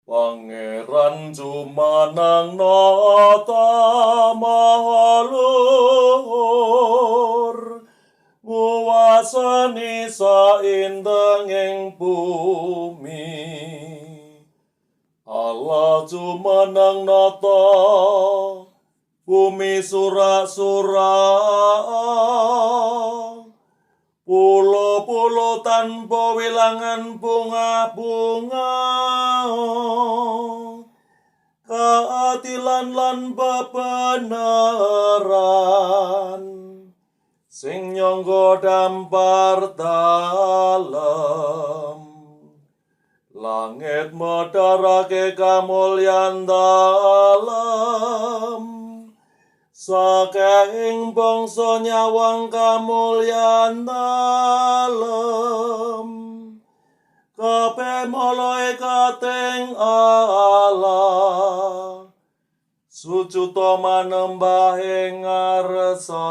Pangeran jumanang nata maha luhur, nguwasani saindenging bumi. Allah jumanang nata bumi surak-surak, pulo-pulo tanpa wilangan bunga-bunga, keadilan lan bebenaran sing nyangga dampar dalem. Langit medharake kamulyan dalem, saking bangsa nyawang kamulyan dalem. Kabeh malaikating Allah sujuta manembah ing ngarsane.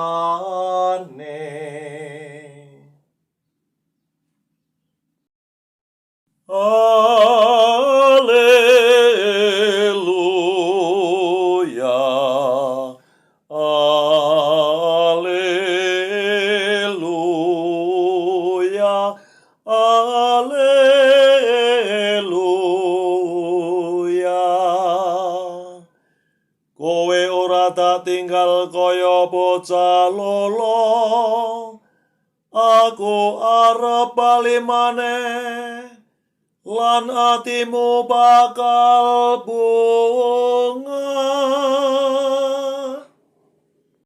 Haleluya, haleluya, haleluya. Kowe ora tak tinggal kaya bocah lolo, aku arep bali maneh, lan atimu bakal bunga.